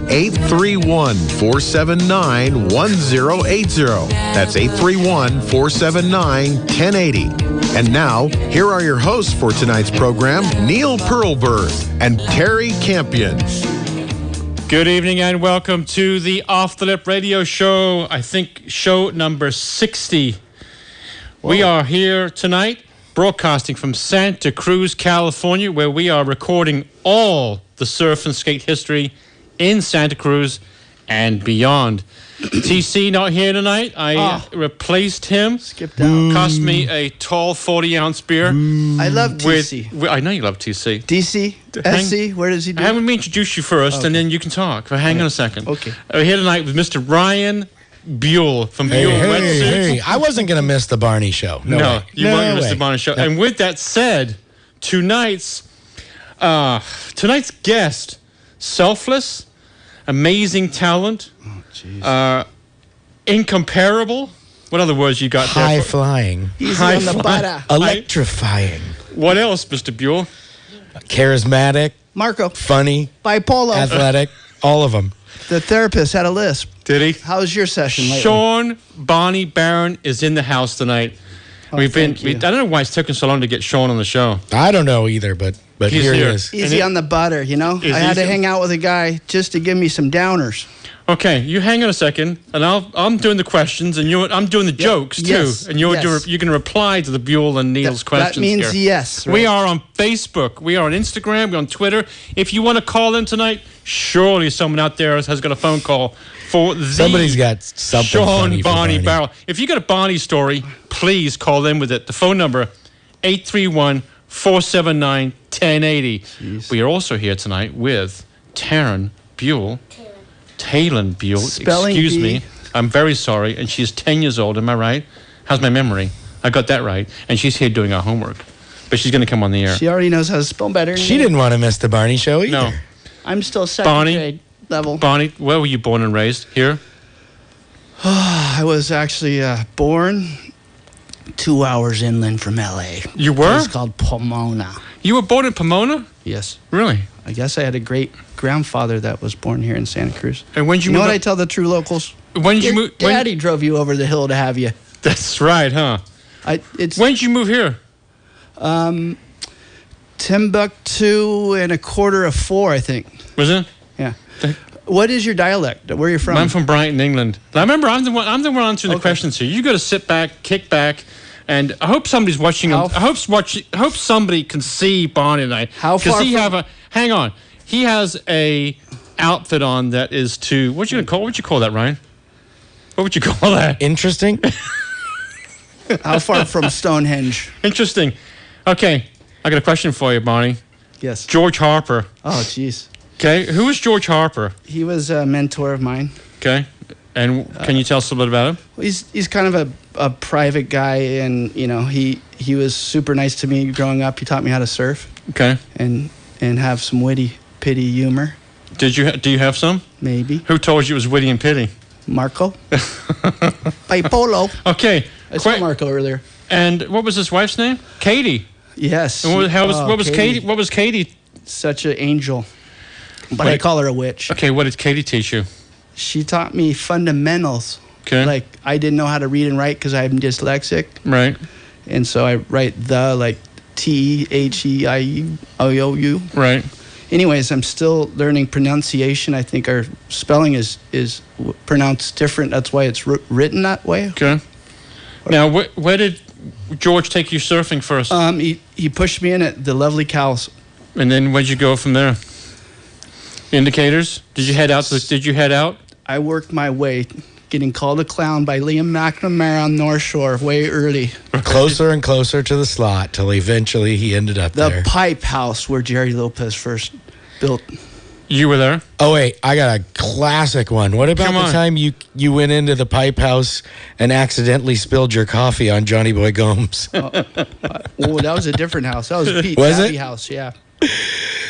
831-479-1080. That's 831-479-1080. And now, here are your hosts for tonight's program, Neil Pearlberg and Terry Campion. Good evening and welcome to the Off the Lip radio show, I think show number 60. Whoa. We are here tonight broadcasting from Santa Cruz, California, where we are recording all the surf and skate history in Santa Cruz and beyond. TC not here tonight. I replaced him. Skipped out. Cost me a tall 40-ounce beer. I love TC. I know you love TC. DC? SC? Where does he do? I haven't introduced you first, and then you can talk. But hang on a second. Okay. We're here tonight with Mr. Ryan Buell from Buell Westside. Hey, I wasn't going to miss the Barney show. No, you weren't going to miss the Barney show. No. And with that said, tonight's guest, selfless, amazing talent, incomparable. What other words you got there? High flying. Easy on the butter. Electrifying. What else, Mr. Buell? Charismatic. Marco. Funny. Bipolar. Athletic. All of them. The therapist had a lisp. Did he? How was your session lately? Shawn, Barney, Barron is in the house tonight. I don't know why it's taken so long to get Shawn on the show. I don't know either, but here he is. Easy on the butter, you know? I had to hang out with a guy just to give me some downers. Okay, you hang on a second, and I'm doing the questions, and I'm doing the jokes too, and you're going to reply to the Buell and Neil's questions. That means here. yes. Right? We are on Facebook, we are on Instagram, we're on Twitter. If you want to call in tonight, surely someone out there has got a phone call for somebody's got something Shawn, funny Barney, Barrel. If you got a Barney story, please call in with it. The phone number 831-479-1080. We are also here tonight with Taryn Buell. Talon Buell, excuse me. I'm very sorry. And she's 10 years old, am I right? How's my memory? I got that right. And she's here doing our homework. But she's going to come on the air. She already knows how to spell better. She didn't want to miss the Barney show either. No. I'm still second grade level. Barney, where were you born and raised? Here? I was actually born 2 hours inland from L.A. You were? It's called Pomona. You were born in Pomona? Yes. Really? I guess I had a great-grandfather that was born here in Santa Cruz. And when did you move know what I tell the true locals? When did you move? Daddy drove you over the hill to have you. That's right, huh? When did you move here? Timbuktu and 3:45, I think. Was it? Yeah. What is your dialect? Where are you from? I'm from Brighton, England. I remember I'm the one answering the questions here. You got to sit back, kick back. And I hope somebody's watching. I hope somebody can see Barney tonight. How far? Hang on. He has a outfit on that is too. What you call that, Ryan? What would you call that? Interesting. How far from Stonehenge? Interesting. Okay, I got a question for you, Barney. Yes. George Harper. Oh, jeez. Okay, who is George Harper? He was a mentor of mine. Okay, and can you tell us a little bit about him? Well, he's kind of a private guy, and he was super nice to me growing up. He taught me how to surf. Okay. And have some witty, pitty humor. Do you have some? Maybe. Who told you it was witty and pitty? Marco. Polo. Okay. I saw Marco earlier. And what was his wife's name? Katie. Yes. And what was Katie? What was Katie? Such an angel. But I call her a witch. Okay, what did Katie teach you? She taught me fundamentals. Okay. Like, I didn't know how to read and write because I'm dyslexic. Right. And so I write like THEIOU. Right. Anyways, I'm still learning pronunciation. I think our spelling is pronounced different. That's why it's written that way. Okay. Now, where did George take you surfing first? He pushed me in at the Lovely Cows. And then where'd you go from there? Indicators? Did you head out? I worked my way, getting called a clown by Liam McNamara on North Shore way early. Closer and closer to the slot till eventually he ended up there. The Pipe House where Jerry Lopez first built. You were there? Oh, wait. I got a classic one. What about the time you went into the Pipe House and accidentally spilled your coffee on Johnny Boy Gomes? That was a different house. That was Pete Tabby house, yeah.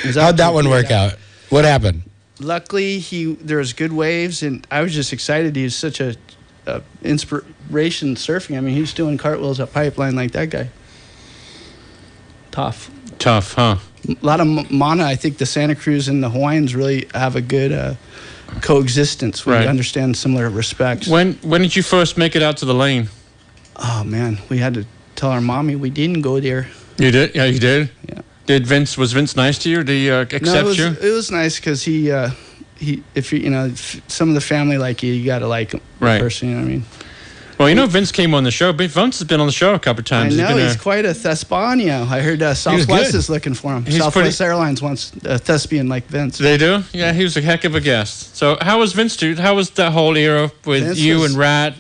How'd that one work out? What happened? Luckily, there was good waves, and I was just excited. He was such a inspiration surfing. I mean, he was doing cartwheels at Pipeline like that guy. Tough. Tough, huh? A lot of mana. I think the Santa Cruz and the Hawaiians really have a good coexistence. We understand similar respects. When did you first make it out to the lane? Oh, man. We had to tell our mommy we didn't go there. You did? Yeah, you did? Yeah. Was Vince nice to you? Did he accept you? It was nice because he, if you, if some of the family like you got to like him first, you know what I mean? Well, Vince came on the show. Vince has been on the show a couple of times. I know, he's quite a Thespanio. I heard Southwest is looking for him. Southwest Airlines wants a thespian like Vince. They do? Yeah, he was a heck of a guest. So how was Vince, dude? How was that whole era with Vince you and Rat?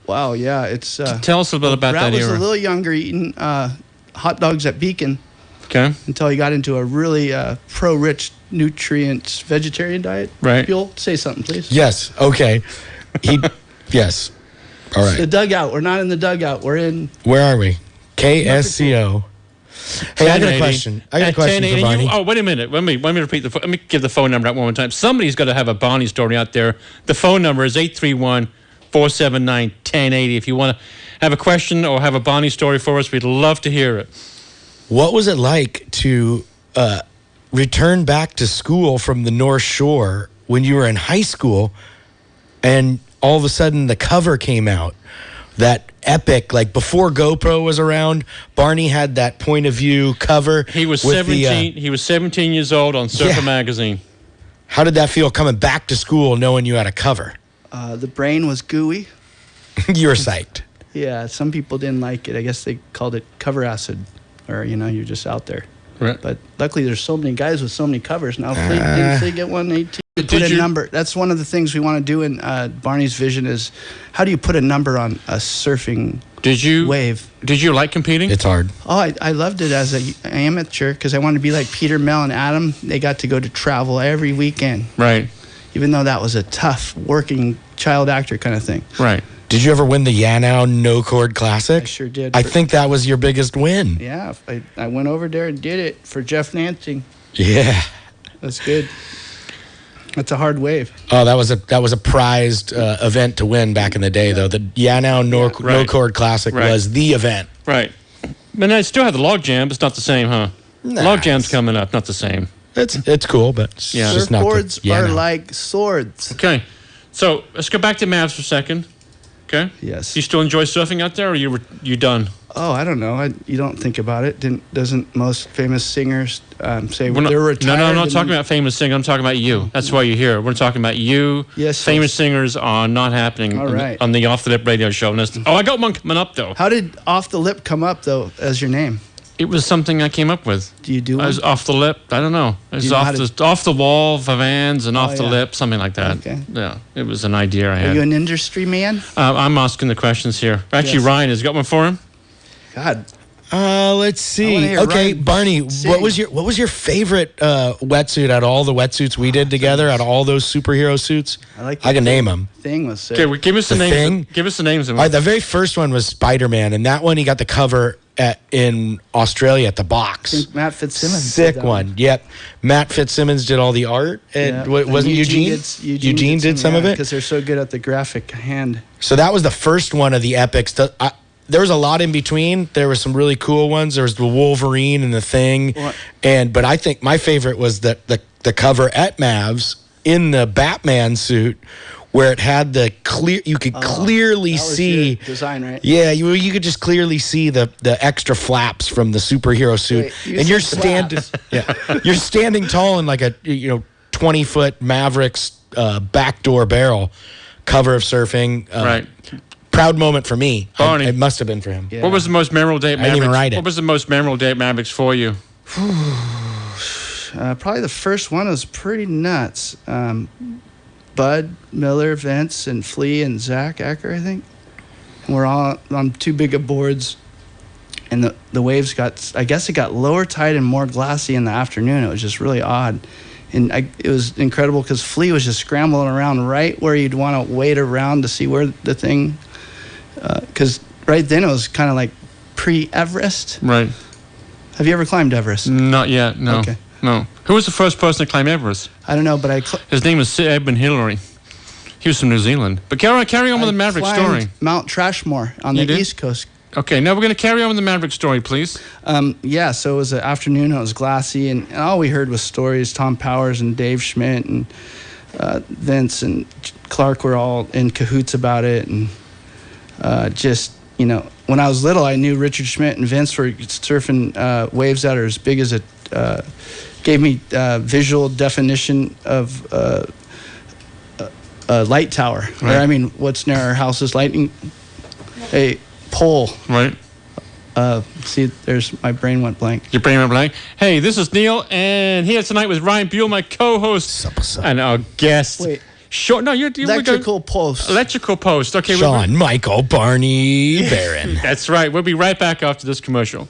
Wow, yeah. It's tell us a little bit about that era. Rat was a little younger, eating hot dogs at Beacon. Okay. Until he got into a really pro-rich, nutrients vegetarian diet. Right. You'll say something, please. Yes. Okay. Yes. All right. The dugout. We're not in the dugout. We're in. Where are we? KSCO. Hey, I got a question. For Barney. Wait a minute. Let me repeat let me give the phone number out one more time. Somebody's got to have a Barney story out there. The phone number is 831-479-1080. If you want to have a question or have a Barney story for us, we'd love to hear it. What was it like to return back to school from the North Shore when you were in high school and all of a sudden the cover came out? That epic, like before GoPro was around, Barney had that point of view cover. He was 17. He was 17 years old on Surfer Magazine. How did that feel coming back to school knowing you had a cover? The brain was gooey. You were psyched. Yeah, some people didn't like it. I guess they called it cover acid, or you're just out there. Right. But luckily, there's so many guys with so many covers now. If they get 118, put a number. That's one of the things we want to do in Barney's vision is how do you put a number on a surfing wave? Did you like competing? It's hard. Oh, I loved it as an amateur because I wanted to be like Peter, Mel, and Adam. They got to go to travel every weekend. Right. Even though that was a tough working child actor kind of thing. Right. Did you ever win the Yanow No Cord Classic? I sure did. I think that was your biggest win. Yeah, I went over there and did it for Jeff Nancing. Yeah. That's good. That's a hard wave. Oh, that was a prized event to win back in the day, though. The Yanow No Cord Classic was the event. Right. But I still have the log jam. It's not the same, huh? Nah, log jam's coming up. Not the same. It's cool, but it's just not surfboards are like swords. Okay. So let's go back to Mavs for a second. Okay. Yes. Do you still enjoy surfing out there, or you done? Oh, I don't know. You don't think about it. Doesn't most famous singers say they're retired? No, I'm not talking about famous singers. I'm talking about you. That's why you're here. We're talking about you. Yes. Famous singers are not happening on the Off the Lip radio show. I got one coming up, though. How did Off the Lip come up, though, as your name? It was something I came up with. Do you do it? I was off the lip. I don't know. It was off the wall for Vans and off the lip, something like that. Okay. Yeah, it was an idea I had. Are you an industry man? I'm asking the questions here. Actually, Yes. Ryan has got one for him. God. Let's see. Okay, Ryan Barney, sing. what was your favorite wetsuit out of all the wetsuits we did together? Out of all those superhero suits, I can name them. Thing was sick. Okay, give us the names. Thing? Give us the names of them. All right, the very first one was Spider-Man, and that one he got the cover in Australia at the Box. I think Matt Fitzsimmons. Sick one. Yep. Matt Fitzsimmons did all the art. And wasn't Eugene? Eugene did some of it? Because they're so good at the graphic hand. So that was the first one of the epics. There was a lot in between. There were some really cool ones. There was the Wolverine and the Thing. But I think my favorite was the cover at Mavs in the Batman suit, where it had the clear, you could clearly see your design, right? Yeah, you could just clearly see the extra flaps from the superhero suit. Wait, and you're standing tall in like a 20-foot Mavericks backdoor barrel cover of surfing. Right. Proud moment for me. Barney. It must have been for him. Yeah. What was the most memorable day at Mavericks? I didn't even write it. What was the most memorable day at Mavericks for you? Probably the first one was pretty nuts. Bud, Miller, Vince, and Flea, and Zach Acker, I think. And we're all on too big of boards. And the waves it got lower tide and more glassy in the afternoon. It was just really odd. And it was incredible because Flea was just scrambling around right where you'd want to wait around to see where the thing... Because right then it was kind of like pre-Everest. Right. Have you ever climbed Everest? Not yet, no. Okay. No. Who was the first person to climb Everest? I don't know, but His name was Sir Edmund Hillary. He was from New Zealand. But carry on with the Maverick story. Mount Trashmore on the East Coast. Okay, now we're going to carry on with the Mavericks story, please. Yeah, so it was an afternoon. It was glassy, and all we heard was stories. Tom Powers and Dave Schmidt and Vince and Clark were all in cahoots about it. And just, you know, when I was little, I knew Richard Schmidt and Vince were surfing waves that are as big as it gave me visual definition of a light tower. Right. Or, I mean, what's near our house is lightning. A pole. Right. See, there's my brain went blank. Your brain went blank. Hey, this is Neil, and here tonight with Ryan Buell, my co-host, and our guest. Wait. No, you're Electrical post. Electrical post. Okay. Shawn, Michael, Barney, Barron. That's right. We'll be right back after this commercial.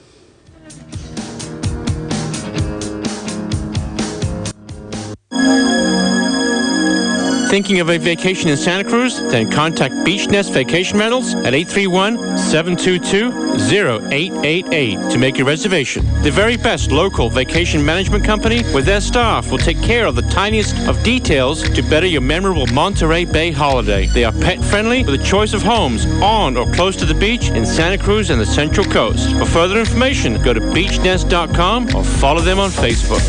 Thinking of a vacation in Santa Cruz? Then contact Beach Nest Vacation Rentals at 831-722-0888 to make your reservation. The very best local vacation management company with their staff will take care of the tiniest of details to better your memorable Monterey Bay holiday. They are pet-friendly with a choice of homes on or close to the beach in Santa Cruz and the Central Coast. For further information, go to beachnest.com or follow them on Facebook.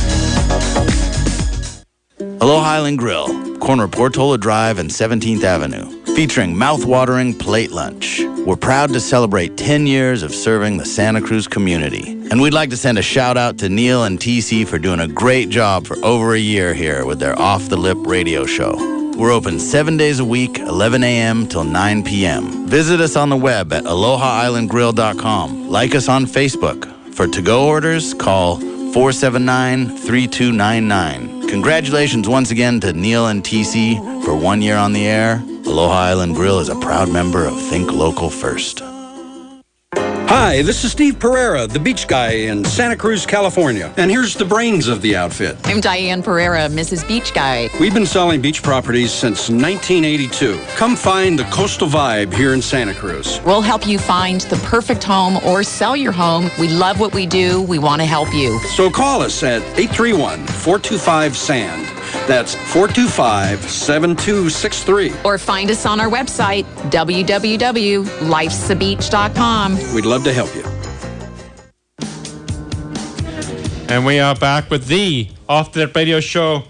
Aloha Island Grill, corner Portola Drive and 17th Avenue, featuring mouth-watering plate lunch. We're proud to celebrate 10 years of serving the Santa Cruz community. And we'd like to send a shout-out to Neil and TC for doing a great job for over a year here with their Off the Lip radio show. We're open 7 days a week, 11 a.m. till 9 p.m. Visit us on the web at alohaislandgrill.com. Like us on Facebook. For to-go orders, call 479-3299. Congratulations once again to Neil and TC for 1 year on the air. Aloha Island Grill is a proud member of Think Local First. Hi, this is Steve Pereira, the beach guy in Santa Cruz, California. And here's the brains of the outfit. I'm Diane Pereira, Mrs. Beach Guy. We've been selling beach properties since 1982. Come find the coastal vibe here in Santa Cruz. We'll help you find the perfect home or sell your home. We love what we do. We want to help you. So call us at 831-425-SAND. That's 425-7263. Or find us on our website, www.lifesabeach.com. We'd love to help you. And we are back with the Off the Lip radio show,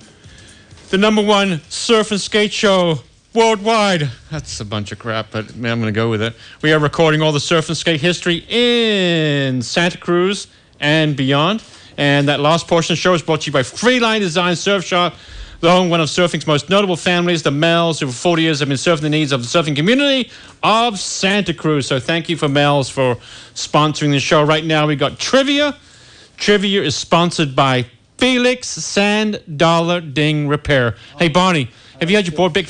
the #1 surf and skate show worldwide. That's a bunch of crap, but I'm going to go with it. We are recording all the surf and skate history in Santa Cruz and beyond. And that last portion of the show is brought to you by Freeline Design Surf Shop, the home of one of surfing's most notable families, the Mells, who for 40 years have been serving the needs of the surfing community of Santa Cruz. So thank you for Mells for sponsoring the show. Right now we got trivia. Trivia is sponsored by Felix Sand Dollar Ding Repair. Hey Barney, have you had your board fixed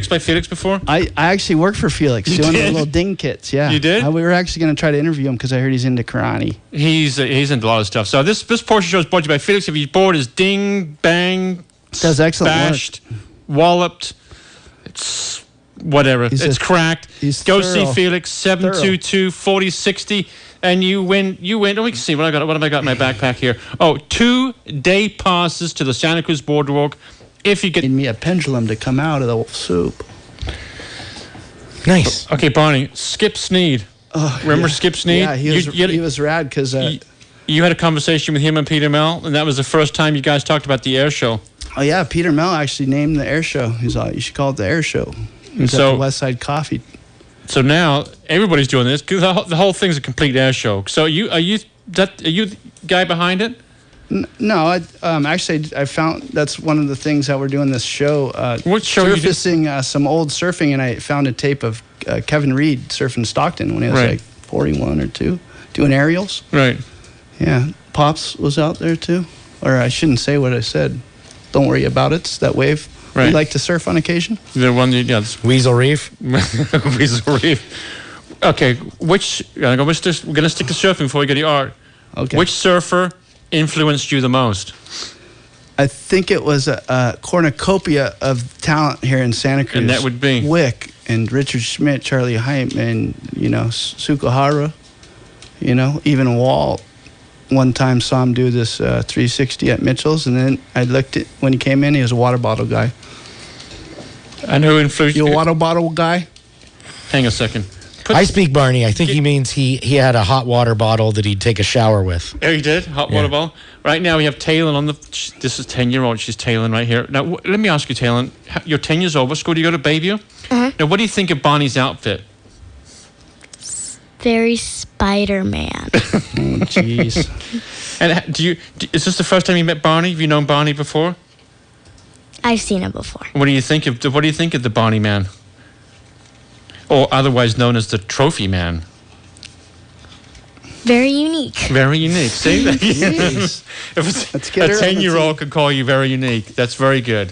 by Felix before? I actually worked for Felix doing the little ding kits. Yeah, you did. We were actually going to try to interview him because I heard he's into karate. He's into a lot of stuff. So this portion of the show is brought to you by Felix. If your board is ding, bang, does excellent bashed, walloped, it's whatever, it's cracked. Go see Felix, 722-4060. And you win. Let me see what have I got in my backpack here? Oh, 2-day passes to the Santa Cruz Boardwalk. If you get me a pendulum to come out of the soup. Nice. Okay, Barney. Skip Sneed. Remember Skip Sneed? Yeah, he was rad because you had a conversation with him and Peter Mel, and that was the first time you guys talked about the air show. Oh yeah, Peter Mel actually named the air show. He's like, you should call it the air show. He's at the Westside Coffee. So now everybody's doing this. The whole thing's a complete air show. So are you the guy behind it? No, actually, I found that's one of the things that we're doing this show. What show? Surfacing some old surfing, and I found a tape of Kevin Reed surfing Stockton when he was like 41 or 2, doing aerials. Right. Yeah, Pops was out there too. Or I shouldn't say what I said. Don't worry about it. It's that wave. Right. You like to surf on occasion? The one, Weasel Reef. Weasel Reef. Okay, we're going to stick to surfing before we get to art. Okay. Which surfer influenced you the most? I think it was a cornucopia of talent here in Santa Cruz. And that would be? Wick and Richard Schmidt, Charlie Height, and, Sukahara, even Walt. One time saw him do this 360 at Mitchell's, and then I looked at, when he came in, he was a water bottle guy. And who influenced you? A water bottle guy? Hang a second. I speak Barney. I think he means he had a hot water bottle that he'd take a shower with. Oh, he did? Hot water bottle? Right now we have Talon on the... This is 10-year-old. She's Talon right here. Now, let me ask you, Talon. You're 10 years old. What school do you go to, Bayview? Now, what do you think of Bonnie's outfit? Very Spider-Man. Oh, jeez. And is this the first time you met Barney? Have you known Barney before? I've seen him before. What do you think of the Barney man? Or otherwise known as the Trophy Man? Very unique. Very unique. See? Jeez. If Let's get a her on the 10-year-old could call you very unique. That's very good.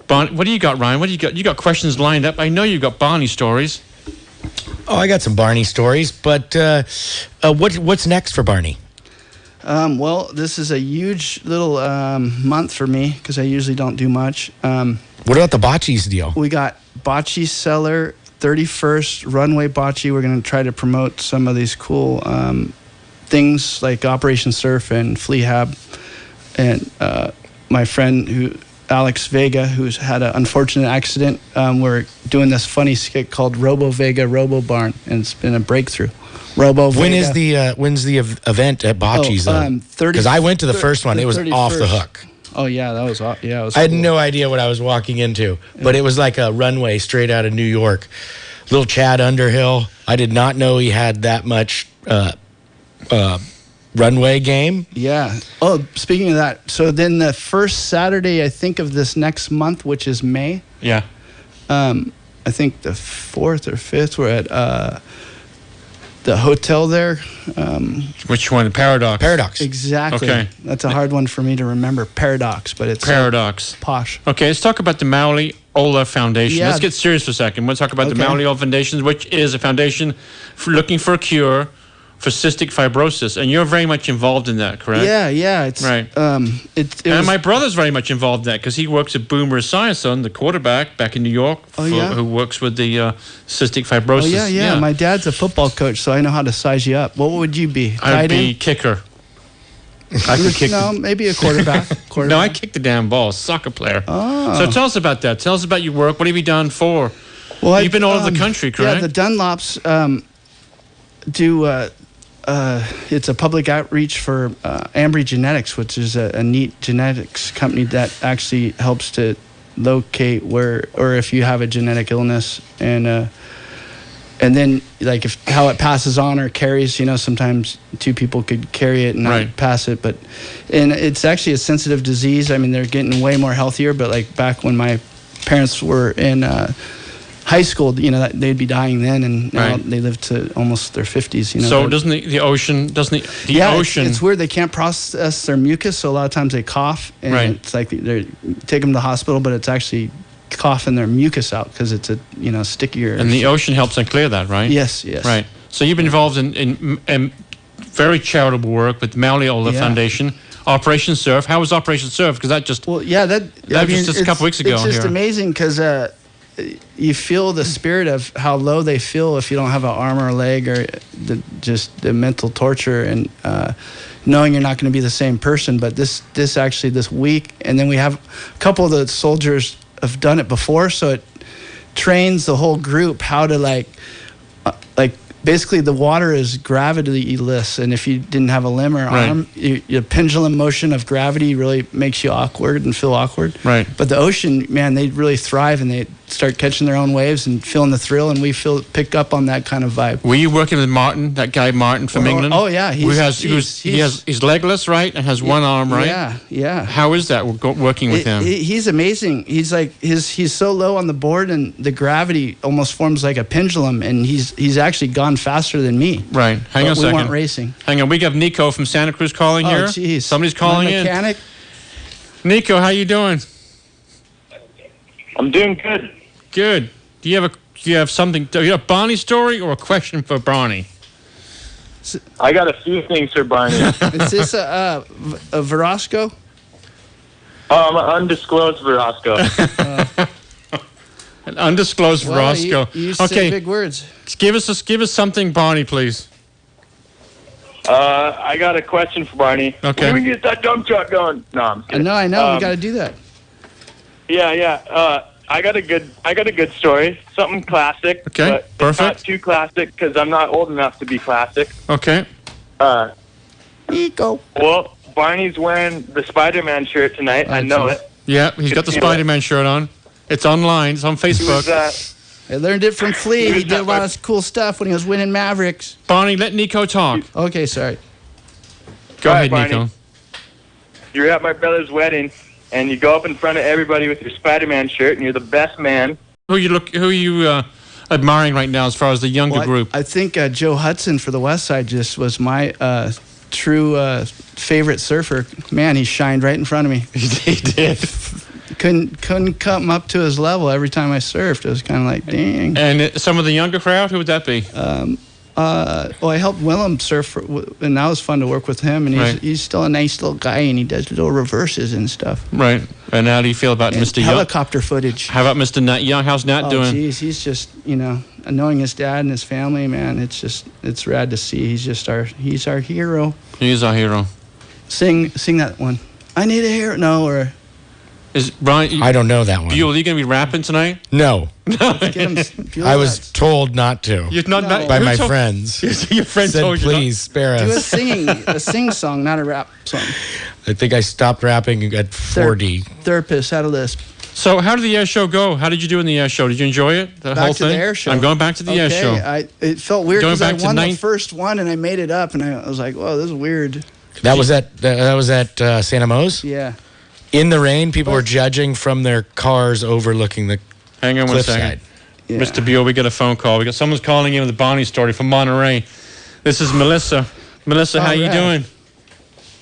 What do you got, Ryan? What do you got? You got questions lined up. I know you've got Barney stories. Oh, I got some Barney stories, but what's next for Barney? Well, this is a huge little month for me because I usually don't do much. What about the bocce's deal? We got Bocce Cellar, 31st Runway Bocce. We're going to try to promote some of these cool things like Operation Surf and Flea Hab. And my friend Alex Vega, who's had an unfortunate accident, we're doing this funny skit called Robo Vega Robo Barn, and it's been a breakthrough. Robo Vega. When's the event at Bocce's? Because I went to the first one. It was 31st. off the hook. Oh yeah, that was It was. I had cool. no idea what I was walking into, but it was like a runway straight out of New York. Little Chad Underhill. I did not know he had that much runway game. Yeah. Oh, speaking of that, so then the first Saturday, I think, of this next month, which is May. Yeah. I think the 4th or 5th, we're at the hotel there. Which one? Paradox. Exactly. Okay. That's a hard one for me to remember. Paradox, but it's Paradox. posh. Okay, let's talk about the Mauli Ola Foundation. Yeah. Let's get serious for a second. We'll talk about the Okay. Mauli Ola Foundation, which is a foundation looking for a cure for cystic fibrosis, and you're very much involved in that, correct? Yeah. It's Right. It And was, my brother's very much involved in that because he works at Boomer Esiason, the quarterback back in New York, who works with the cystic fibrosis. Oh yeah. My dad's a football coach, so I know how to size you up. What would you be? I'd Tight be end? kicker. I could kick. No, maybe a quarterback. No, I kicked the damn ball. Soccer player. Oh. So tell us about that. Tell us about your work. What have you done for? Well, You've been all over the country, correct? Yeah, the Dunlops do. It's a public outreach for Ambry Genetics, which is a neat genetics company that actually helps to locate where, or if you have a genetic illness, and then like how it passes on or carries. Sometimes two people could carry it and not pass it, and it's actually a sensitive disease. I mean, they're getting way more healthier, but like back when my parents were in high school, they'd be dying then, and now they live to almost their 50s. So doesn't the ocean? Ocean? It's weird. They can't process their mucus, so a lot of times they cough, and it's like they take them to the hospital, but it's actually coughing their mucus out because it's a stickier. And the ocean helps them clear that, right? Yes. Right. So you've been involved in very charitable work with Mauli Ola Foundation. Operation Surf. How was Operation Surf? Because that just was just a couple weeks ago. It's just amazing because you feel the spirit of how low they feel if you don't have an arm or a leg, or the mental torture, and knowing you're not going to be the same person. But this week, and then we have a couple of the soldiers have done it before, so it trains the whole group how to basically the water is gravity-less, and if you didn't have a limb or arm, your pendulum motion of gravity really makes you awkward and feel awkward. Right. But the ocean, man, they really thrive, and they start catching their own waves and feeling the thrill, and we pick up on that kind of vibe. Were you working with Martin, that guy Martin from England? Oh yeah, he's legless, right, and has one arm, right? Yeah. How is that working with him? He's amazing. He's like he's so low on the board, and the gravity almost forms like a pendulum, and he's actually gone faster than me. Right. Hang on a second. We weren't racing. Hang on. We got Nico from Santa Cruz calling here. Oh, jeez. Somebody's calling My mechanic. in. Nico, how you doing? I'm doing good. Good. Do you have a Barney story or a question for Barney? I got a few things for Barney. Is this a Verosco? An undisclosed Verosco. An undisclosed Verosco. You say big words. Give us something, Barney, please. I got a question for Barney. Okay. When we get that dump truck going. No, I'm kidding. I know. We got to do that. Yeah. I got a good story. Something classic. Okay, but perfect. It's not too classic because I'm not old enough to be classic. Okay. Nico. Well, Barney's wearing the Spider-Man shirt tonight. I know it. Yeah, he's got the Spider-Man shirt on. It's online. It's on He Facebook. was, I learned it from Flea. He did a lot of cool stuff when he was winning Mavericks. Barney, let Nico talk. Okay, sorry. Go All ahead, right, Barney. Nico. you're at my brother's wedding, and you go up in front of everybody with your Spider-Man shirt, and you're the best man. Who are you admiring right now as far as the younger group? I think Joe Hudson for the Westside just was my true favorite surfer. Man, he shined right in front of me. He did. Couldn't come up to his level every time I surfed. It was kind of like, dang. And some of the younger crowd, who would that be? Well, I helped Willem surf, and that was fun to work with him. And he's still a nice little guy, and he does little reverses and stuff. Right. And how do you feel about And Mr. Young? helicopter footage. How about Mr. Nat Young? How's Nat doing? Oh, geez, he's just, knowing his dad and his family, man, it's rad to see. He's our hero. He's our hero. Sing that one. I need a hero. No, or Is Brian? I don't know that one. Buell, are you going to be rapping tonight? No. get him. I was told not to. You're not by who my told- friends. Your friend Said, told you. please spare Do us. a sing song, not a rap song. I think I stopped rapping at 40. Therapist had a list. So how did the air show go? How did you do in the air show? Did you enjoy it? The whole Back to thing? the air show. I'm going back to the air show. It felt weird Going because I back to won the ninth- first one and I made it up, and I was like, "Whoa, this is weird." That was at Santa Mo's? Yeah. In the rain, people were judging from their cars overlooking the Hang on one cliffside. second. Yeah. Mr. Buell, we got a phone call. Someone's calling in with the Barney story from Monterey. This is Melissa. Melissa, how you Alright. doing?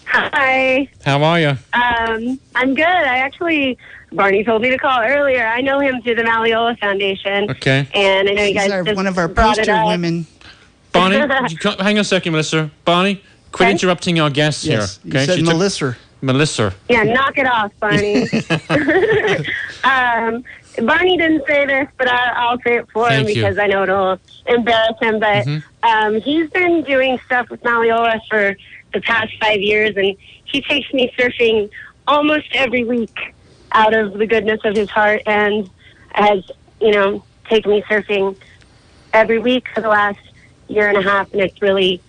Hi. How are you? I'm good. Barney told me to call earlier. I know him through the Mauli Ola Foundation. Okay. And I know you She's guys just one of our brought it poster up. women. Barney, hang on a second, Melissa. Barney, quit Okay. interrupting our guests Yes, here. you said She took- Melissa. Melissa. Yeah, knock it off, Barney. Barney didn't say this, but I'll say it for him Thank you. because I know it'll embarrass him. But he's been doing stuff with Mauli Ola for the past 5 years, and he takes me surfing almost every week out of the goodness of his heart, and has, taken me surfing every week for the last year and a half, and it's really,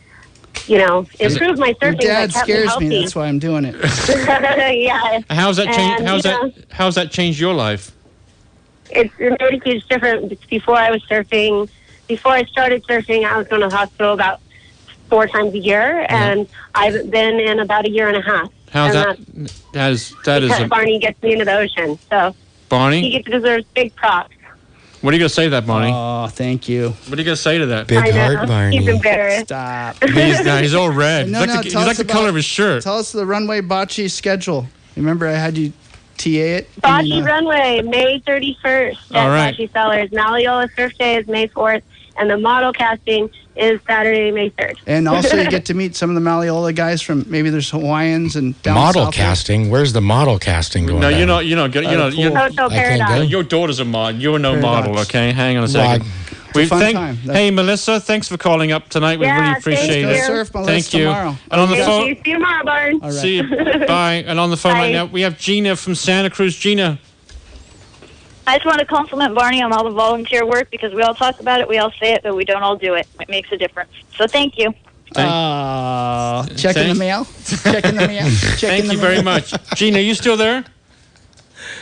improved my Your surfing. dad kept scares healthy. me. That's why I'm doing it. Yeah. How's that changed? And, How's that changed your life? It's made a huge difference. Before I started surfing, I was going to the hospital about 4 times a year, and I've been in about a year and a half. How's And that? That is because Barney gets me into the ocean, so Barney. he deserves big props. What are you gonna say to that, Barney? Oh, thank you. What are you gonna say to that? Big I know. heart, Barney. He's embarrassed. Stop. He's all red. No, he's tell like us the about- color of his shirt. Tell us the runway bocce schedule. Remember, I had you TA it. Bocce Runway, May 31st at All right. Bocce Cellars. Mauli Ola Surf Day is May 4th, and the model casting is Saturday, May 3rd. And also, you get to meet some of the Mauli Ola guys from maybe there's Hawaiians and down Model south. casting? Where's the model casting going No, on? you're not. You're not. Cool. Hotel I can't Paradise. go. Your daughter's a mod. You're no Paradox. model. Okay, hang on a Well, second. We fun thank. time. Hey, Melissa, thanks for calling up tonight. We Yeah, really thank appreciate you. Go it. surf Melissa Thank you. tomorrow. And on the Thank phone. you. See you tomorrow, Barn. All right. See you. Bye. And on the phone right Bye. now, we have Gina from Santa Cruz. Gina. I just want to compliment Barney on all the volunteer work because we all talk about it, we all say it, but we don't all do it. It makes a difference. So thank you. Checking the mail. Checking the mail. Thank you very much. Gina, you still there?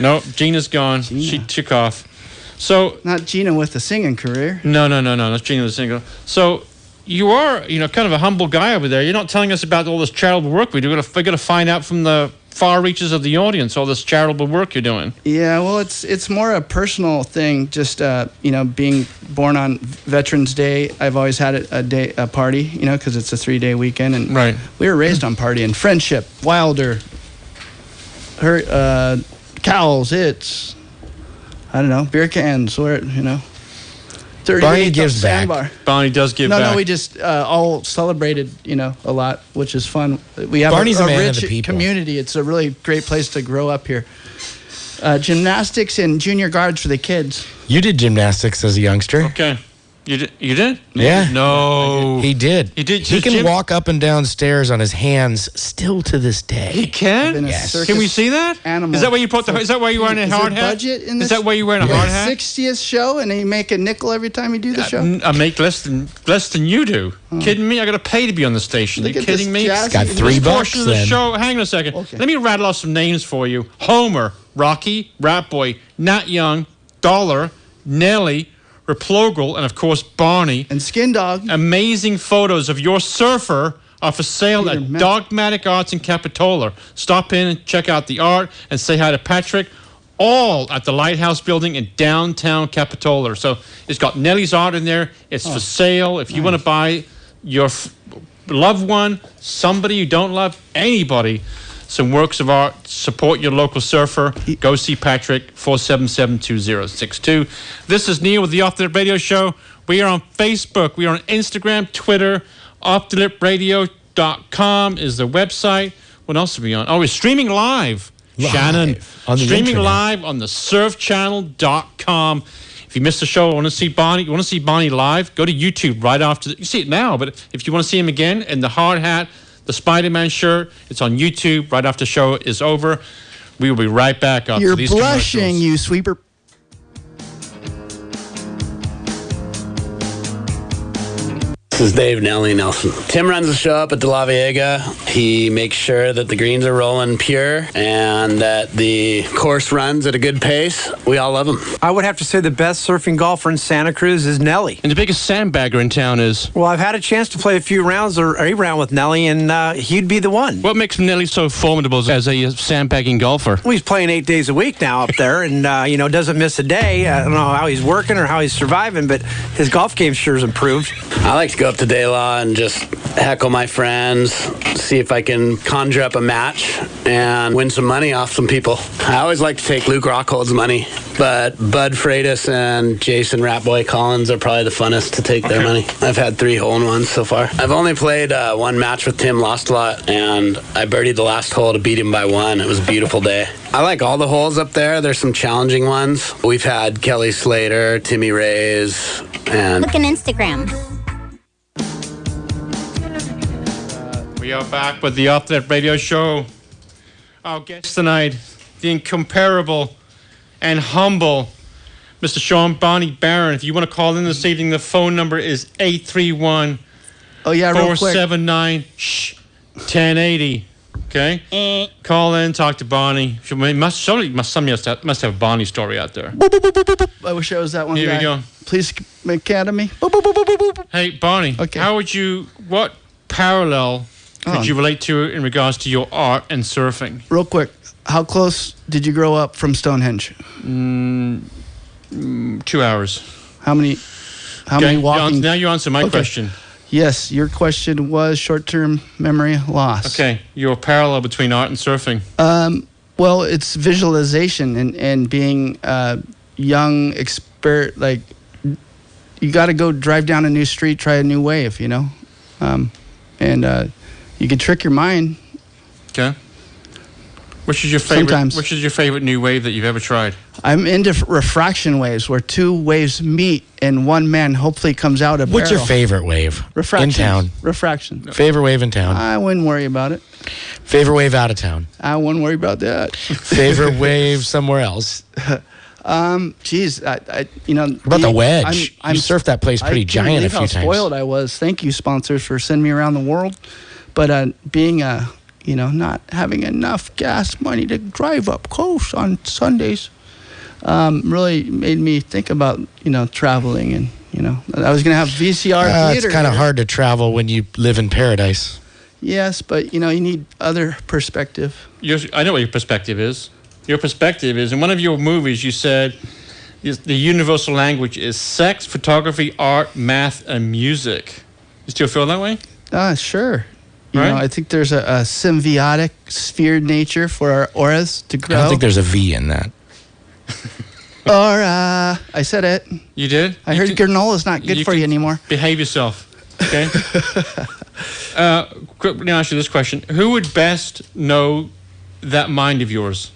No, Gina's gone. She took off. So Not Gina with the singing career. no. That's Gina the single. So you are, kind of a humble guy over there. You're not telling us about all this charitable work we do. We're going to find out from the far reaches of the audience all this charitable work you're doing. Yeah, well, it's more a personal thing. Just being born on Veterans Day, I've always had a party. Because it's a 3-day weekend, and Right. we were raised on partying. Friendship, Wilder, Cowles. It's I don't know, beer cans, or 30 Barney days gives back. sandbar. Barney does give No, back. no, we just all celebrated, a lot, which is fun. We have Barney's a a man of rich the people. community. It's a really great place to grow up here. Gymnastics and junior guards for the kids. You did gymnastics as a youngster. Okay. You did? Yeah. No. He did. He did. He can Jim- walk up and down stairs on his hands still to this day. He can? Been a Yes. circus Can we see that? Animal. Is that why you put the? Is that why you wearing a Is hard there hat? budget in Is this? that why you wearing a hard hat? 60th show, and you make a nickel every time you do the show. I make less than you do. Kidding me? I got to pay to be on the station. Look you at kidding this me? jazzy- Got $3 This portion of the then. show. Hang on a second. Okay. Let me rattle off some names for you: Homer, Rocky, Rat Boy, Nat Young, Dollar, Nelly, Replogle, and of course Barney. And Skin Dog. Amazing photos of your surfer are for sale Peter at Mac- Dogmatic Arts in Capitola. Stop in and check out the art and say hi to Patrick. All at the Lighthouse Building in downtown Capitola. So it's got Nelly's art in there. It's for sale. If you want to buy your loved one, somebody you don't love, anybody, some works of art, support your local surfer. Go see Patrick, 477-2062. This is Neil with the Off the Lip Radio Show. We are on Facebook. We are on Instagram, Twitter. OffTheLipRadio.com is the website. What else are we on? Oh, we're streaming live. Shannon. on the Streaming internet. live on the surfchannel.com. If you missed the show, want to see Barney live, go to YouTube right after. You see it now, but if you want to see him again in the hard hat, the Spider-Man shirt, it's on YouTube right after the show is over. We will be right back after You're these blushing, commercials. you sweeper. This is Dave Nelly Nelson. Tim runs the show up at De La Viega. He makes sure that the greens are rolling pure and that the course runs at a good pace. We all love him. I would have to say the best surfing golfer in Santa Cruz is Nelly. And the biggest sandbagger in town is? Well, I've had a chance to play a few rounds or a round with Nelly, and he'd be the one. What makes Nelly so formidable as a sandbagging golfer? Well, he's playing 8 days a week now up there, and doesn't miss a day. I don't know how he's working or how he's surviving, but his golf game sure has improved. I like to go up to De La and just heckle my friends, see if I can conjure up a match and win some money off some people. I always like to take Luke Rockhold's money, but Bud Freitas and Jason Ratboy Collins are probably the funnest to take their money. I've had 3 hole-in-ones so far. I've only played one match with Tim, lost a lot, and I birdied the last hole to beat him by 1. It was a beautiful day. I like all the holes up there. There's some challenging ones. We've had Kelly Slater, Timmy Reyes, and... Look on Instagram. We are back with the Off the Lip Radio Show. Our guest tonight, the incomparable and humble Mr. Shawn Barney Barron. If you want to call in this evening, the phone number is 831 479 1080. Okay? Call in, talk to Barney. Somebody must have a Barney story out there. I wish I was that one Here guy. we go. Police Academy. Hey, Barney, what parallel could you relate to in regards to your art and surfing? Real quick, how close did you grow up from Stonehenge? 2 hours. How many walking? Now you answer my question. Yes, your question was short-term memory loss. Okay, your parallel between art and surfing. Well, it's visualization and being young, expert. Like, you got to go drive down a new street, try a new wave, and you can trick your mind. Okay. Which is your favorite? Sometimes. Which is your favorite new wave that you've ever tried? I'm into refraction waves, where 2 waves meet and one man hopefully comes out a barrel. What's your favorite wave? Refraction. In town. Refraction. Favorite wave in town. I wouldn't worry about it. Favorite wave out of town. I wouldn't worry about that. Favorite wave somewhere else. Geez, What about the wedge? You surfed that place pretty giant a few times. How spoiled I was. Thank you, sponsors, for sending me around the world. But being not having enough gas money to drive up coast on Sundays really made me think about traveling, and I was gonna have VCR theater. It's kind of hard to travel when you live in paradise. Yes, but you need other perspective. I know what your perspective is. Your perspective is, in one of your movies, you said the universal language is sex, photography, art, math, and music. You still feel that way? Sure. Right? I think there's a symbiotic sphere nature for our auras to grow. I don't think there's a V in that. Aura. I said it. You did? I heard granola's not good for you anymore. Behave yourself, okay? Let me ask you this question. Who would best know that mind of yours?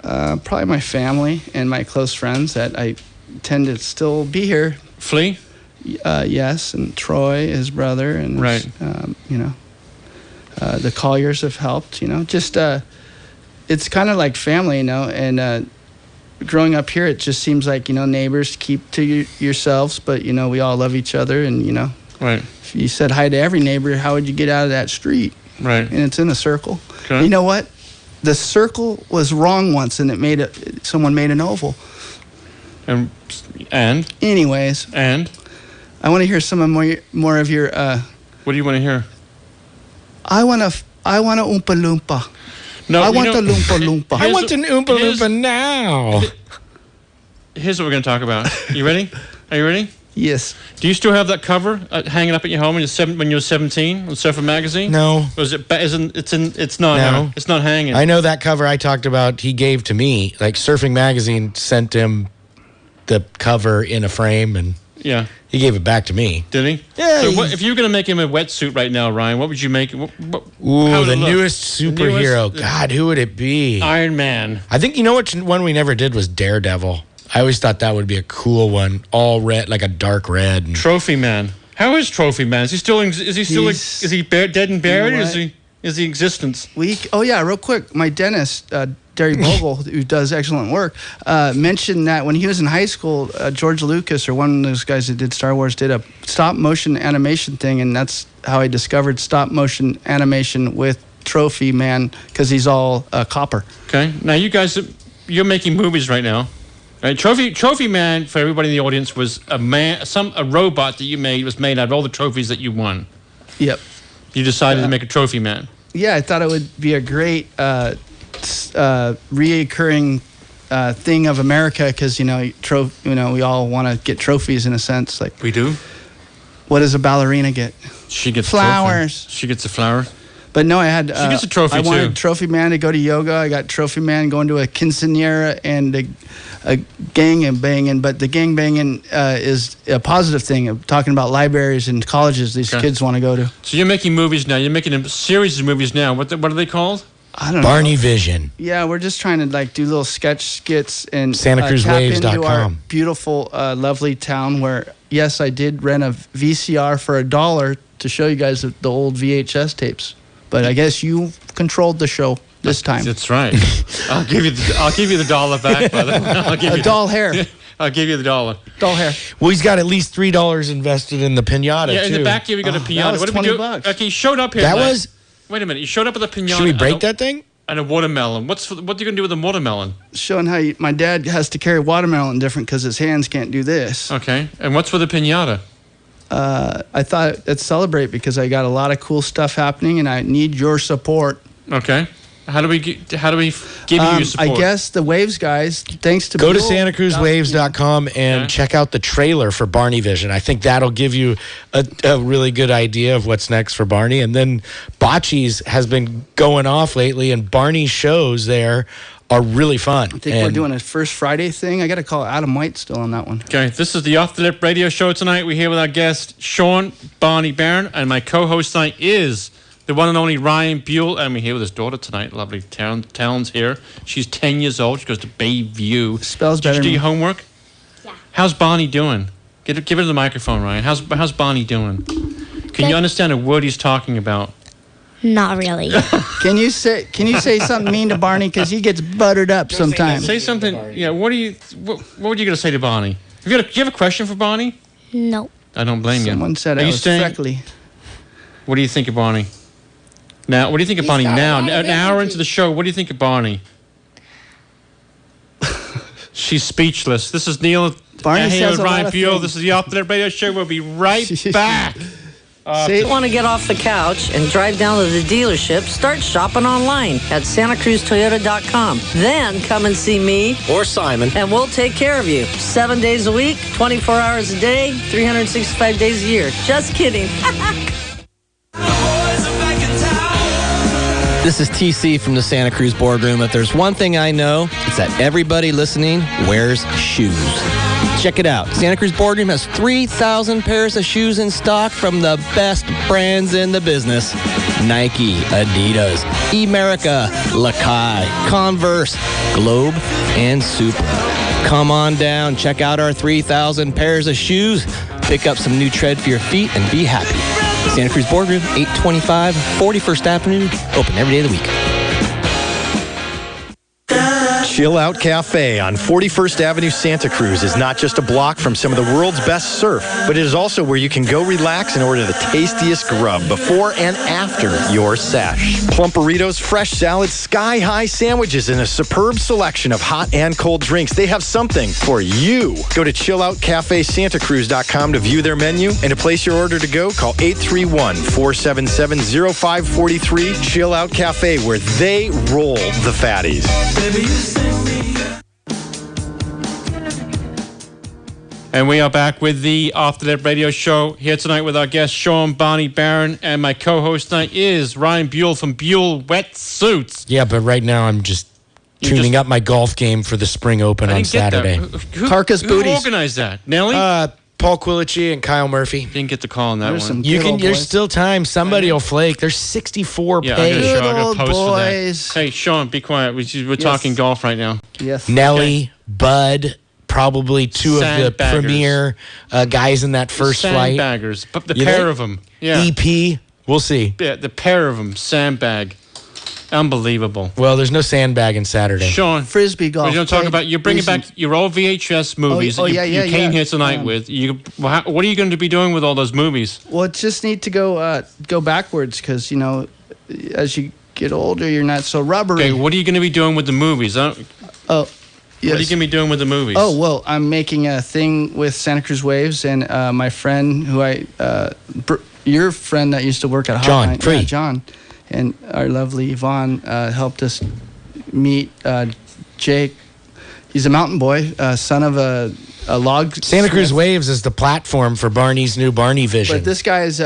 Probably my family and my close friends that I tend to still be here. Flea? yes, and Troy, his brother, and right. The Colliers have helped. Just it's kind of like family, and. Growing up here, it just seems like, neighbors, keep to yourselves, but, we all love each other. And, right. If you said hi to every neighbor, how would you get out of that street? Right. And it's in a circle. Okay. You know what? The circle was wrong once, and someone made an oval. And? Anyways. And? I want to hear some more of your... what do you want to hear? I want to Oompa Loompa. No, I want a Loompa Loompa. I want an Oompa Loompa now. Here's what we're going to talk about. You ready? Are you ready? Yes. Do you still have that cover hanging up at your home when you were 17 on Surfer Magazine? No. Or is it? It's not. No. It's not hanging. I know that cover I talked about. He gave to me. Like Surfing Magazine sent him the cover in a frame, and yeah, he gave it back to me. Did he? Yeah. So if you were going to make him a wetsuit right now, Ryan, what would you make? Ooh, the newest superhero. God, who would it be? Iron Man. I think which one we never did was Daredevil. I always thought that would be a cool one, all red, like a dark red. And Trophy Man. How is Trophy Man? Is he still? Is he dead and buried? Or is he existence? Real quick. My dentist, Derry Bogle, who does excellent work, mentioned that when he was in high school, George Lucas, or one of those guys that did Star Wars, did a stop motion animation thing, and that's how I discovered stop motion animation with Trophy Man, because he's all copper. Okay. Now you're making movies right now. Right, Trophy Man, for everybody in the audience, was a robot that you made was made out of all the trophies that you won. Yep. You decided to make a Trophy Man. Yeah, I thought it would be a great reoccurring thing of America, because we all want to get trophies in a sense. Like we do. What does a ballerina get? She gets flowers. She gets a flower. But no, I had. She gets a trophy I too. wanted Trophy Man to go to yoga. I got Trophy Man going to a quinceañera and a gang and banging. But the gang banging is a positive thing. I'm talking about libraries and colleges these kids want to go to. So you're making movies now. You're making a series of movies now. What are they called? I don't know. Barney Vision. Yeah, we're just trying to do little sketch skits and SantaCruzWaves.com. tap into our beautiful, lovely town where, yes, I did rent a VCR for $1 to show you guys the old VHS tapes. But I guess you controlled the show this time. That's right. I'll give you the $1 back, brother. I'll give you doll hair. I'll give you the $1. Doll hair. Well, he's got at least $3 invested in the pinata. Yeah, too. in the back here we got a pinata. That was What did we do? $20. Okay, he showed up here. Wait a minute. He showed up with a pinata. Should we break that thing? And a watermelon. What are you going to do with a watermelon? Showing how my dad has to carry watermelon different because his hands can't do this. Okay. And what's with a pinata? I thought let's celebrate because I got a lot of cool stuff happening and I need your support. Okay. How do we give you your support? I guess the Waves guys, thanks to Go to SantaCruzWaves.com and check out the trailer for Barney Vision. I think that'll give you a really good idea of what's next for Barney. And then Bocce's has been going off lately, and Barney's shows there are really fun. I think we're doing a First Friday thing. I got to call Adam White still on that one. Okay, this is the Off the Lip radio show tonight. We're here with our guest, Shawn Barney Barron, and my co-host tonight is the one and only Ryan Buell, and we're here with his daughter tonight. Lovely Talon's here. She's 10 years old. She goes to Bayview. Spells better. Did you do your homework? Yeah. How's Barney doing? Give her the microphone, Ryan. How's Barney doing? Can you understand a word he's talking about? Not really. Can you say something mean to Barney because he gets buttered up sometimes? Say something. Yeah. What were you gonna say to Barney? Do you have a question for Barney? No. I don't blame you. Someone said I was freckly. What do you think of Barney? Now, what do you think of Barney now? An hour into the show, what do you think of Barney? She's speechless. This is Neil. Barney here says with a lot Ryan of Buell. things. This is the Off the Lip radio show. We'll be right back. If you want to get off the couch and drive down to the dealership, start shopping online at SantaCruzToyota.com. Then come and see me Or Simon. and we'll take care of you. 7 days a week, 24 hours a day, 365 days a year. Just kidding. This is TC from the Santa Cruz Boardroom. If there's one thing I know, it's that everybody listening wears shoes. Check it out. Santa Cruz Boardroom has 3,000 pairs of shoes in stock from the best brands in the business. Nike, Adidas, Emerica, Lakai, Converse, Globe, and Supra. Come on down. Check out our 3,000 pairs of shoes. Pick up some new tread for your feet and be happy. Santa Cruz Boardroom, 825 41st Avenue, open every day of the week. Chill Out Cafe on 41st Avenue, Santa Cruz is not just a block from some of the world's best surf, but it is also where you can go relax and order the tastiest grub before and after your sesh. Plump burritos, fresh salads, sky-high sandwiches, and a superb selection of hot and cold drinks. They have something for you. Go to chilloutcafesantacruz.com to view their menu, and to place your order to go, call 831-477-0543. Chill Out Cafe, where they roll the fatties. And we are back with the Off the Lip Radio Show here tonight with our guests Shawn, Barney, Barron, and my co-host tonight is Ryan Buell from Buell Wetsuits. Yeah, but right now I'm just tuning up my golf game for the Spring Open on Saturday. Carcass Who Booties. organized that? Nelly? Paul Quilici and Kyle Murphy. Didn't get the call on that one. There's still time. Somebody will flake. There's 64 Yeah, paid. I gotta post for that. Hey, Shawn, be quiet. We're talking golf right now. Yes. Nelly, Bud, probably two of the Sandbaggers. premier guys in that first flight. Sandbaggers. But the You pair think? of them. Yeah. EP, we'll see. Yeah, the pair of them. Sandbag. Unbelievable. Well, there's no sandbagging Saturday. Shawn, Frisbee golf. we're going to talk about, you're bringing back your old VHS movies that you came here tonight with. What are you going to be doing with all those movies? Well, it's just need to go backwards because, as you get older, you're not so rubbery. Okay, what are you going to be doing with the movies? Yes. What are you going to be doing with the movies? Oh, well, I'm making a thing with Santa Cruz Waves and my friend who your friend that used to work at John, Hotline. Free. Yeah, John. And our lovely Yvonne helped us meet Jake. He's a mountain boy, son of a log. Santa Cruz smith. Waves is the platform for Barney's new Barney Vision. But this guy is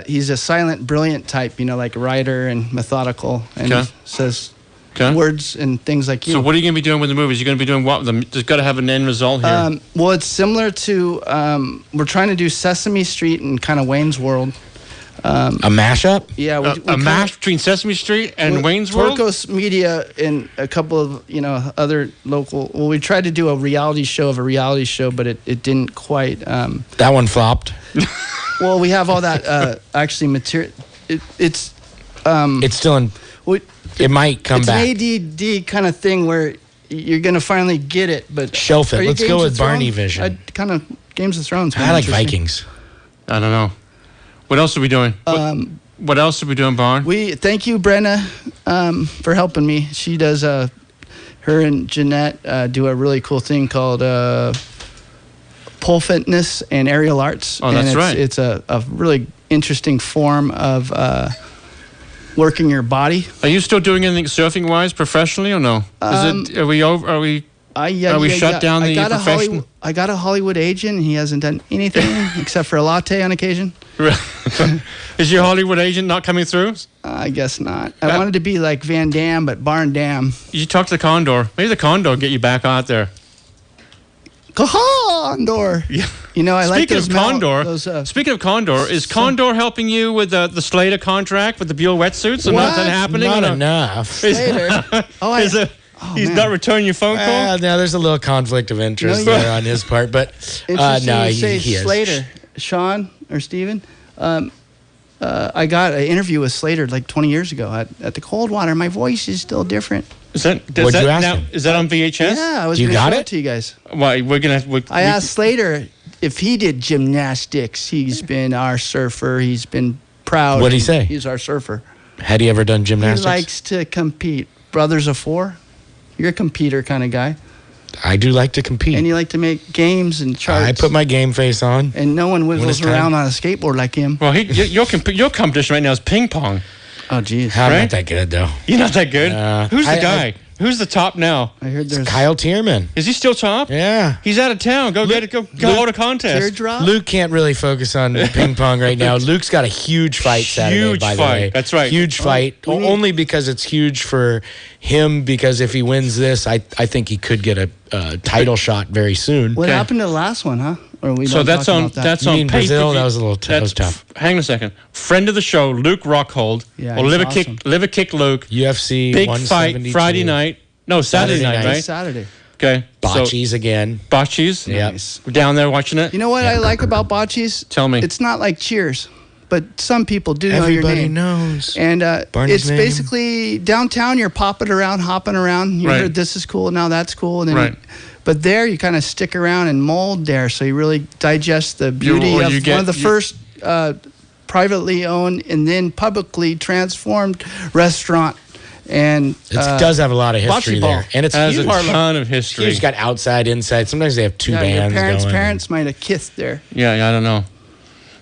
he's a silent, brilliant type, like a writer and methodical, and Okay. he says words and things like you. So what are you going to be doing with the movies? You're going to be doing what with them? There's got to have an end result here. Well, it's similar to we're trying to do Sesame Street and kind of Wayne's World. A mashup? Yeah, a mash between Sesame Street and Wayne's World? Torcos Media and a couple of other local. Well, we tried to do a reality show of a reality show, but it didn't quite. That one flopped. Well, we have all that actually material. It's still in. It might come back. It's an ADD kind of thing where you're gonna finally get it, but shelf it. Are you Let's go Games with of Barney Thrones? Vision. Kind of Games of Thrones. I like interesting. Vikings. I don't know. What else are we doing? What else are we doing, Barn? We thank you, Brenna, for helping me. She does. Her and Jeanette do a really cool thing called pole fitness and aerial arts. Oh, that's right. It's a really interesting form of working your body. Are you still doing anything surfing wise professionally or no? Are we over? Are we? Shut down the profession? I got a Hollywood agent. He hasn't done anything except for a latte on occasion. Is your Hollywood agent not coming through? I guess not. I wanted to be like Van Damme, but Barn Dam. You talk to the Condor. Maybe the Condor will get you back out there. Condor. Yeah. I like those. Speaking of Condor, is Condor helping you with the Slater contract with the Buell Wetsuits? Or not that happening? Not enough. Slater. He's not returning your phone call? No, there's a little conflict of interest there on his part, but no, he is. Slater, Shawn or Steven. I got an interview with Slater like 20 years ago at the Coldwater. My voice is still different. Is that on VHS? Yeah, I was going to show it to you guys. Why I asked Slater if he did gymnastics. He's been our surfer. He's been proud. What'd he say? He's our surfer. Had he ever done gymnastics? He likes to compete. Brothers of four. You're a competitor kind of guy. I do like to compete. And you like to make games and charts. I put my game face on. And no one wiggles around on a skateboard like him. Well, your competition right now is ping pong. Oh, geez. I'm not that good, though. You're not that good? Who's the guy? Who's the top now? I heard there's Kyle Tierman. Is he still top? Yeah. He's out of town. Go hold a contest. Teardrop? Luke can't really focus on ping pong right now. Luke's got a huge fight Saturday, by the way. That's right. Huge fight. Only because it's huge for him, because if he wins this, I think he could get a title shot very soon. What happened to the last one, huh? Or we so that's on Brazil. That was a little that was tough. Hang on a second. Friend of the show, Luke Rockhold. Yeah, or Liver Kick Luke. UFC Big 172. fight Friday night. No, Saturday night, right? Saturday. Okay. Bocce's again. Bocce's. Yeah. Nice. We're down there watching it. You know what I like about bocce's? Tell me. It's not like Cheers, but some people do know your Everybody name. knows. And Barney's it's name. basically downtown. You're popping around, hopping around. You Right. heard this is cool, now that's cool, and then. Right. But there, you kind of stick around and mold there, so you really digest the beauty or of you get- one of the first privately owned and then publicly transformed restaurant. And It does have a lot of history bocce ball. there, and it's Has huge. a ton of history. Huge. Got outside, inside. Sometimes they have two Yeah, your bands going. parents might have kissed there. Yeah, I don't know.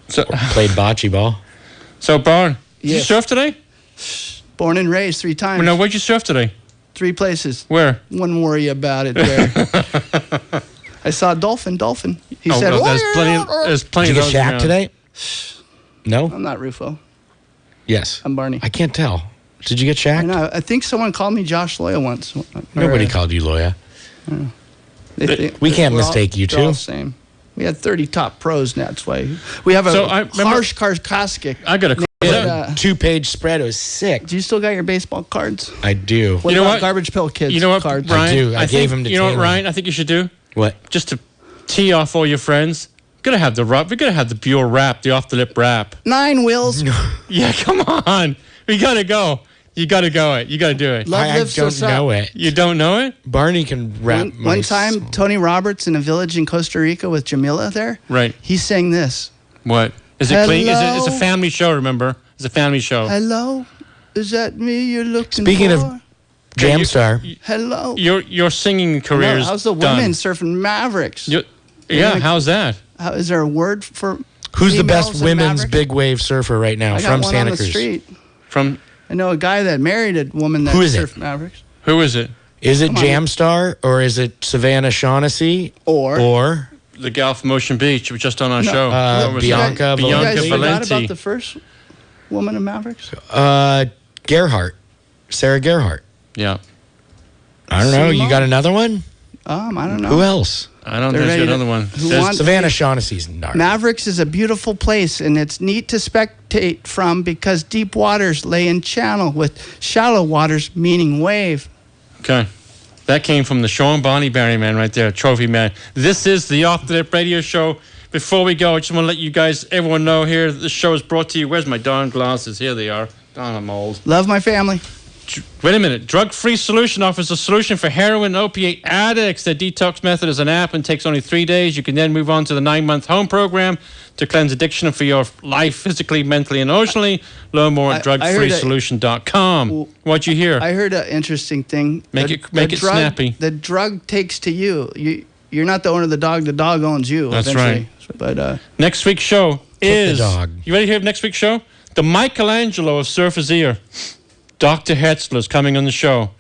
So Played bocce ball. So, Barn, did you Yes. surf today? Born and raised 3 times. No, where'd you surf today? 3 places. Where? Wouldn't worry about it there. I saw a dolphin. He said, well, there's plenty Did you of get those Shaq around. today? No. I'm not Rufo. Yes. I'm Barney. I can't tell. Did you get I Shaq? know. I think someone called me Josh Loya once. Nobody called you Loya. They think We can't we're all- mistake you they're all two. the same. We had 30 top pros, and that's why we have a So I remember- harsh Karkoskic. I got a But, 2-page spread. It was sick. do you still got your baseball cards? I do. What You know about what? Garbage Pail Kids You know what, cards? Ryan? I do. I gave think, them to You know what, Taylor. Ryan? I think you should do What? just to tee off all your friends. We're gonna have the pure rap, the off the lip rap. 9 wheels. Yeah, come on. We gotta go. You gotta go it. You gotta do it. Love I lifts don't us up. know it. You don't know it? Barney can rap. One time, Tony Roberts in a village in Costa Rica with Jamila there. Right. He sang this. What? Is it clean? Hello? It's a family show, remember? It's a family show. Hello, is that me you're looking Speaking for? of Jamstar, Hello. Your singing career is How's the done. women surfing Mavericks? Yeah, how's that? Is there a word for who's the females best in women's Mavericks? big wave surfer right now I got from one Santa on the Cruz? street. From I know a guy that married a woman that Who is it? surfed Mavericks. who is it? Is it Come on. Jamstar or is it Savannah Shaughnessy Or The gal from Ocean Beach. It was just on our No. show. What was Bianca it? you Bianca guys forgot Valenti. about the first woman in Mavericks? Gerhardt, Sarah Gerhardt? Yeah. I don't know. You Simone? got another one? I don't know. Who else? I don't They're think there's ready to- another one. who There's- wants- Savannah Shaughnessy's gnarly. Mavericks is a beautiful place, and it's neat to spectate from because deep waters lay in channel with shallow waters meaning wave. Okay. That came from the Shawn Barney Barry man right there, trophy man. This is the Off the Lip Radio Show. Before we go, I just want to let you guys, everyone know here, the show is brought to you. Where's my darn glasses? Here they are. Darn, I'm old. Love my family. Wait a minute. Drug Free Solution offers a solution for heroin and opiate addicts. Their detox method is an app and takes only 3 days. You can then move on to the 9-month home program to cleanse addiction for your life, physically, mentally, and emotionally. Learn more at I heard drugfreesolution.com. What'd you hear? I heard an interesting thing. Make it snappy. The drug takes to you. You're not the owner of the dog owns you. That's eventually. But next week's show is... the dog. You ready to hear next week's show? The Michelangelo of Surfer's Ear. Dr. Hetzler is coming on the show.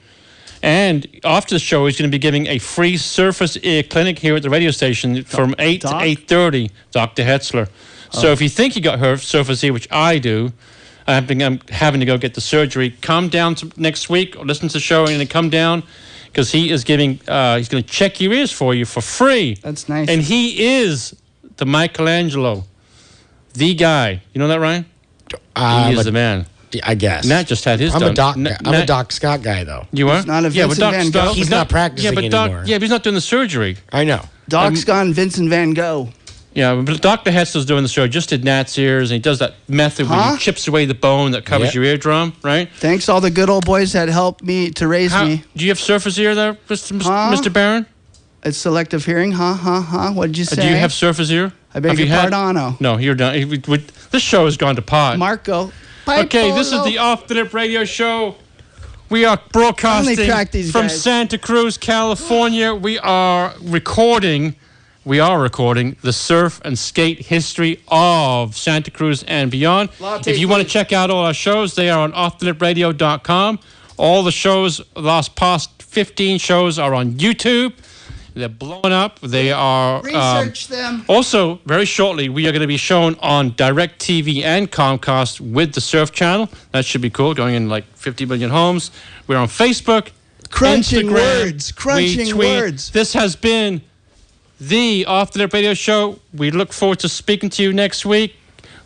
And after the show, he's going to be giving a free surface ear clinic here at the radio station from 8 to 8:30, Dr. Hetzler. So if you think you got her surface ear, which I do, I'm having to go get the surgery, come down to next week or listen to the show and then come down because he is giving, he's going to check your ears for you for free. That's nice. And he is the Michelangelo, the guy. You know that, Ryan? He is the man. I guess. Nat just had his I'm done. a Doc Scott guy, though. You are? He's not a yeah, but Vincent Doc Van Scott, Gogh. He's not practicing anymore. Yeah, but he's not doing the surgery. I know. Doc's gone Vincent Van Gogh. Yeah, but Dr. Hetzler's doing the show. Just did Nat's ears, and he does that method where he chips away the bone that covers your eardrum, right? Thanks all the good old boys that helped me to raise me. Do you have surface ear there, Mr. Barron? It's selective hearing. What did you say? Do you have surface ear? I beg Have your you had- pardon. No, you're done. This show has gone to pot. Marco. Okay, this is the Off the Lip Radio Show. We are broadcasting track these from guys. Santa Cruz, California. We are recording the surf and skate history of Santa Cruz and beyond. If you want to check out all our shows, they are on offthelipradio.com. All the shows, the past 15 shows are on YouTube. They're blowing up. They are... Research them. Also, very shortly, we are going to be shown on DirecTV and Comcast with the Surf Channel. That should be cool, going in like 50 million homes. We're on Facebook, Crunching Instagram, we tweet. words. This has been the Off the Lip Radio Show. We look forward to speaking to you next week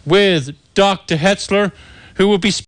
with Dr. Hetzler, who will be